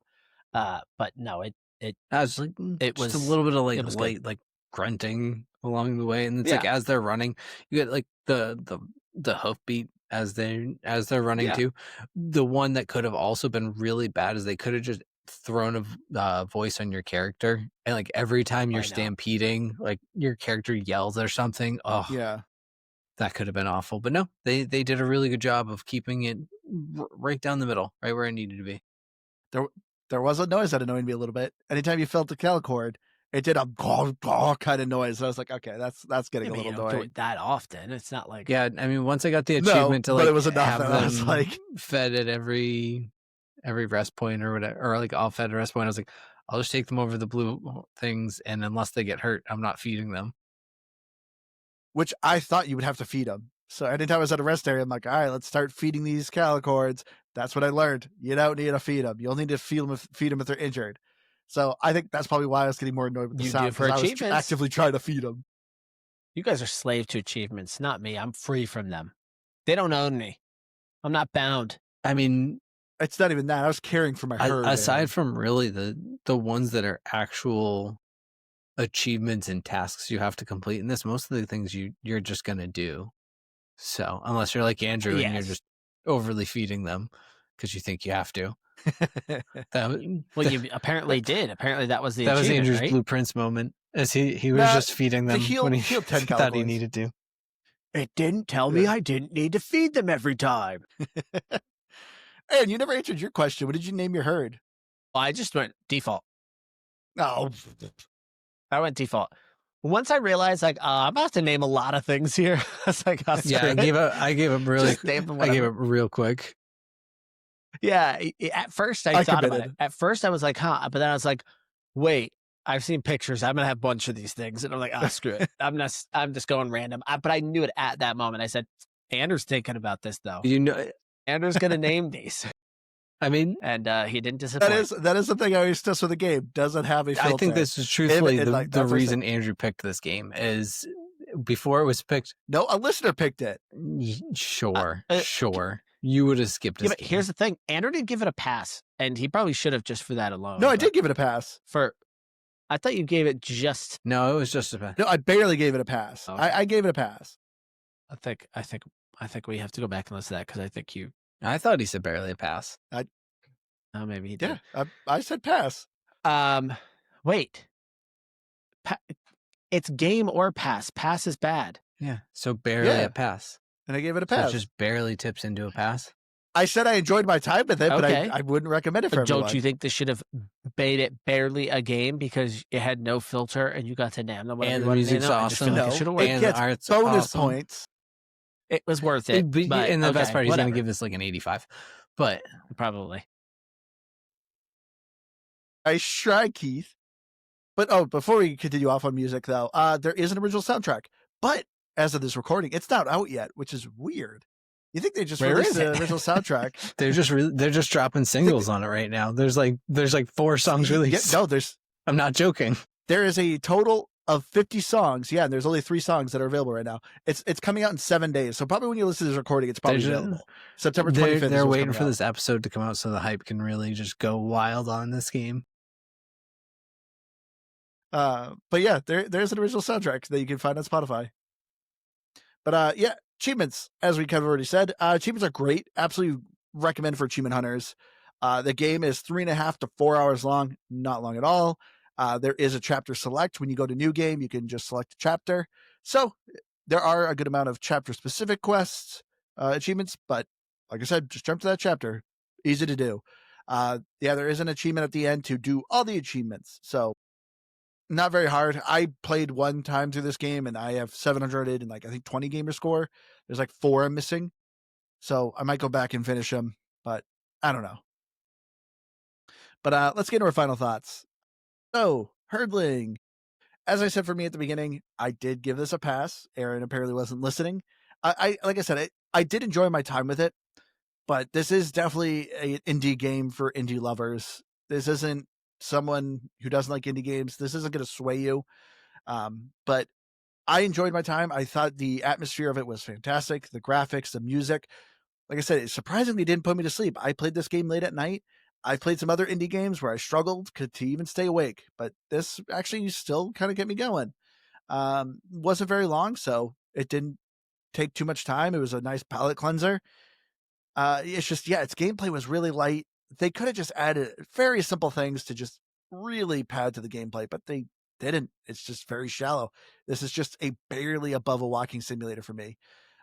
But no, I was like, It just was a little bit of it was good. light, grunting along the way, and it's like as they're running, you get like the hoofbeat as they're running too. The one that could have also been really bad is they could have just thrown a voice on your character, and like every time you're stampeding, like your character yells or something. Oh, Yeah. that could have been awful. But no, they did a really good job of keeping it right down the middle, right where it needed to be. There was a noise that annoyed me a little bit. Anytime you felt the calicord, it did a gaw gaw kind of noise. I was like, okay, that's getting a little don't do annoying. it that often. It's not like Yeah, I mean, once I got the achievement to but like it was enough have that I was them like- fed at every rest point or whatever, or like all fed at rest point, I was like, I'll just take them over the blue things, and unless they get hurt, I'm not feeding them. Which I thought you would have to feed them. So anytime I was at a rest area, I'm like, all right, let's start feeding these calicorns. That's what I learned. You don't need to feed them. You'll need to feed them if they're injured. So I think that's probably why I was getting more annoyed with the You sound, do for because I was achievements. actively trying to feed them. You guys are slave to achievements, not me. I'm free from them. They don't own me. I'm not bound. I mean, It's not even that. I was caring for my herd. aside from really the ones that are actual achievements and tasks you have to complete in this, most of the things you're just gonna do. So unless you're like Andrew and you're just overly feeding them because you think you have to. Well, you apparently did. Apparently that was the that was achievement, Andrew's right? blueprints moment, as he was just feeding them when he healed 10 thought he calicorns. needed to. It didn't tell me I didn't need to feed them every time. And you never answered your question. What did you name your herd? Well, I just went default. Oh, I went default. Once I realized, like, I'm about to name a lot of things here. I was like, oh, Yeah, I gave up really. Just name them I gave whatever. up real quick. Yeah, at first I thought about it. committed. At first I was like, huh, but then I was like, wait, I've seen pictures. I'm gonna have a bunch of these things, and I'm like, oh, screw it. I'm just going random. But I knew it at that moment. I said, Andrew's thinking about this though. You know, Andrew's gonna name these, I mean, and he didn't disappoint. that is the thing I always stress with the game. Doesn't have a filter. I think this is truthfully It, like, the that's what I reason Andrew picked this game is before it was picked. No, a listener picked it. Sure. You would have skipped Yeah, this but game. here's the thing: Andrew didn't give it a pass, and he probably should have just for that alone. No, I but did give it a pass. I thought you gave it just. No, it was just a No, I barely gave it a pass. Oh. I gave it a pass. I think we have to go back and listen to that because I think you. I thought he said barely a pass. Oh, maybe he did. Yeah, I said pass. Wait. It's game or pass. Pass is bad. Yeah. So barely Yeah. a pass. And I gave it a So pass. it just barely tips into a pass. I said I enjoyed my time with it, but Okay. I wouldn't recommend it for But don't everyone. you think this should have made it barely a game because it had no filter and you got to name them? And the music's awesome. No, It should have it worked. And gets the art's bonus awesome. points. It was worth it. But, And the best okay, part, he's going whatever. to give this like an 85. But Probably. I try, Keith. But before we continue off on music, though, there is an original soundtrack. But as of this recording, it's not out yet, which is weird. You think they just Where released is the it? original soundtrack? they're just dropping singles on it right now. There's like 4 songs released. Yeah, no, I'm not joking. there is a total of 50 songs. Yeah, and there's only 3 songs that are available right now. It's coming out in 7 days. So probably when you listen to this recording, it's probably available. September 25th. is They're what's waiting coming for out. this episode to come out so the hype can really just go wild on this game. But yeah, there's an original soundtrack that you can find on Spotify. But yeah, achievements, as we kind of already said, achievements are great. Absolutely recommend for achievement hunters. The game is 3.5 to 4 hours long, not long at all. There is a chapter select. When you go to new game, you can just select a chapter. So there are a good amount of chapter specific quests, achievements, but like I said, just jump to that chapter. Easy to do. Yeah, there is an achievement at the end to do all the achievements. So not very hard. I played one time through this game and I have 700 and I think 20 gamer score. There's like 4 I'm missing. So I might go back and finish them, but I don't know. But let's get into our final thoughts. So, Herdling. As I said for me at the beginning, I did give this a pass. Aaron apparently wasn't listening. I like I said, I did enjoy my time with it, but this is definitely an indie game for indie lovers. This isn't someone who doesn't like indie games. This isn't going to sway you. But I enjoyed my time. I thought the atmosphere of it was fantastic. The graphics, the music. Like I said, it surprisingly didn't put me to sleep. I played this game late at night. I've played some other indie games where I struggled to even stay awake, but this actually still kind of get me going. Wasn't very long, so it didn't take too much time. It was a nice palate cleanser. It's just, its gameplay was really light. They could have just added very simple things to just really pad to the gameplay, but they didn't. It's just very shallow. This is just a barely above a walking simulator for me.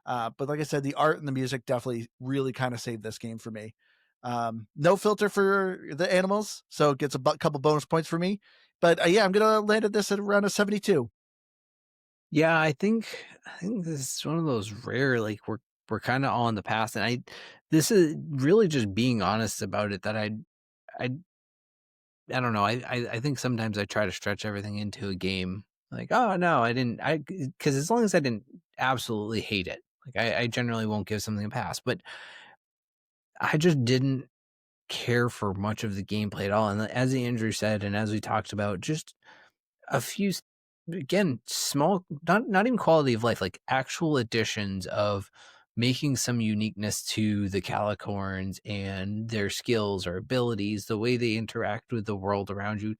But like I said, the art and the music definitely really kind of saved this game for me. No filter for the animals, so it gets a couple bonus points for me. But I'm gonna land at this at around a 72. Yeah, I think this is one of those rare, like we're kind of on the path, and this is really just being honest about it. That I don't know. I think sometimes I try to stretch everything into a game. Like, oh no, I didn't. Because as long as I didn't absolutely hate it, like I generally won't give something a pass. But I just didn't care for much of the gameplay at all. And as Andrew said, and as we talked about, just a few, again, small, not even quality of life, like actual additions of making some uniqueness to the calicorns and their skills or abilities, the way they interact with the world around you,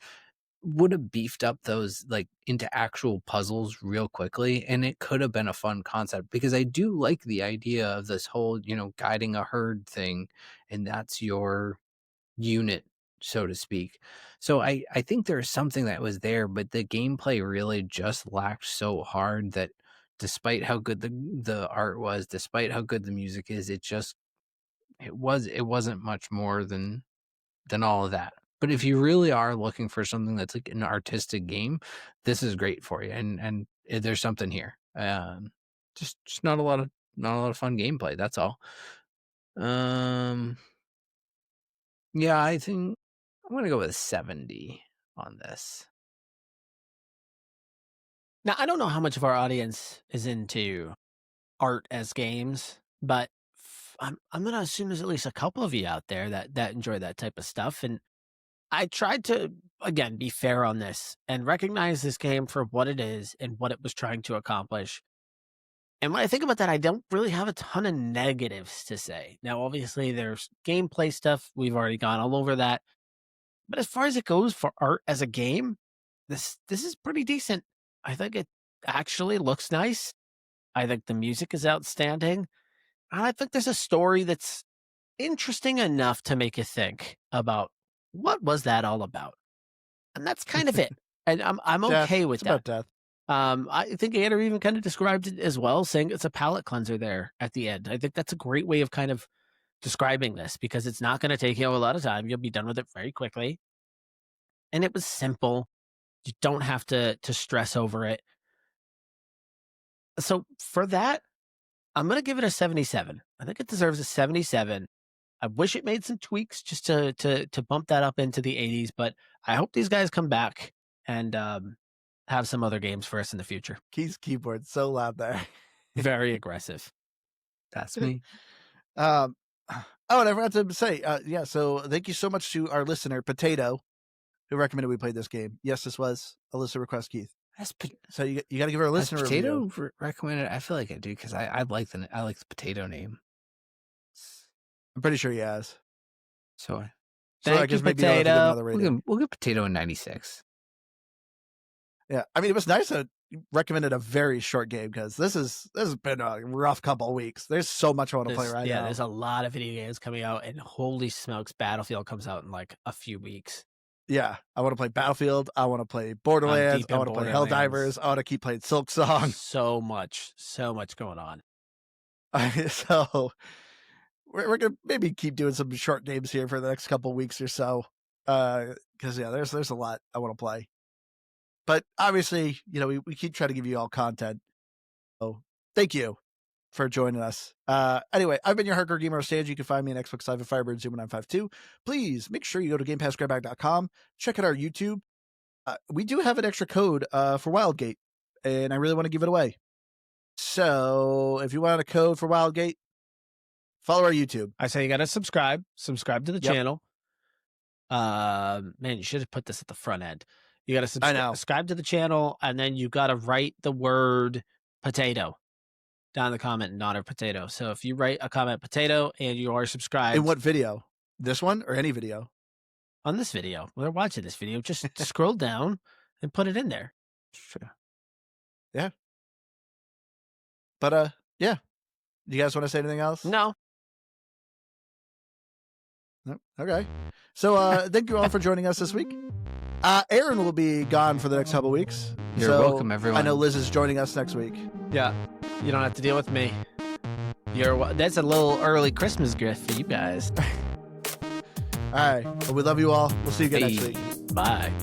would have beefed up those like into actual puzzles real quickly. And it could have been a fun concept, because I do like the idea of this whole, guiding a herd thing, and that's your unit, so to speak. So I think there's something that was there, but the gameplay really just lacked so hard that despite how good the art was, despite how good the music is, it wasn't much more than all of that. But if you really are looking for something that's like an artistic game, this is great for you. And there's something here. Just not a lot of fun gameplay. That's all. Yeah, I think I'm gonna go with 70 on this. Now, I don't know how much of our audience is into art as games, but I'm gonna assume there's at least a couple of you out there that enjoy that type of stuff. And I tried to, again, be fair on this and recognize this game for what it is and what it was trying to accomplish. And when I think about that, I don't really have a ton of negatives to say. Now, obviously, there's gameplay stuff. We've already gone all over that. But as far as it goes for art as a game, this is pretty decent. I think it actually looks nice. I think the music is outstanding. And I think there's a story that's interesting enough to make you think about what was that all about. And that's kind of it. And I'm Death. okay with It's about that. death. I think Andrew even kind of described it as well, saying it's a palate cleanser there at the end. I think that's a great way of kind of describing this, because it's not going to take you a lot of time. You'll be done with it very quickly. And it was simple. You don't have to stress over it. So for that, I'm going to give it a 77. I think it deserves a 77. I wish it made some tweaks just to bump that up into the 80s, but I hope these guys come back and have some other games for us in the future. Keys keyboard so loud there. Very aggressive. That's me. Oh, and I forgot to say, so thank you so much to our listener, Potato, who recommended we play this game. Yes, this was a listener request, Keith. So you got to give our listener a Potato review. recommended. I feel like I do, because I like the Potato name. I'm pretty sure he has. So Thank you, Potato. we'll give Potato a 96. Yeah, I mean, it was nice that you recommended a very short game, because this has been a rough couple of weeks. There's so much I want to play right now. Yeah, there's a lot of video games coming out, and holy smokes, Battlefield comes out in like a few weeks. Yeah, I want to play Battlefield. I want to play Borderlands. I want to play Helldivers. I want to keep playing Silk Song. So much going on. So we're gonna maybe keep doing some short games here for the next couple of weeks or so, because there's a lot I want to play. But obviously, we keep trying to give you all content. So thank you for joining us. Anyway, I've been your hardcore gamer Stage. You can find me on Xbox Live at Firebird Zoom 952. Please make sure you go to GamePassGrabBag.com. Check out our YouTube. We do have an extra code for Wildgate, and I really want to give it away. So if you want a code for Wildgate, follow our YouTube. I say you got to subscribe to the channel. Man, you should have put this at the front end. You got to subscribe to the channel, and then you got to write the word potato down in the comment and honor potato. So if you write a comment potato and you are subscribed. In what video? This one or any video? on this video. When they're watching this video, just scroll down and put it in there. Sure. But yeah. Do you guys want to say anything else? No. No? Okay. So thank you all for joining us this week. Aaron will be gone for the next couple weeks. You're welcome, everyone. I know Liz is joining us next week. Yeah. You don't have to deal with me. That's a little early Christmas gift for you guys. All right. Well, we love you all. We'll see you again next week. Bye.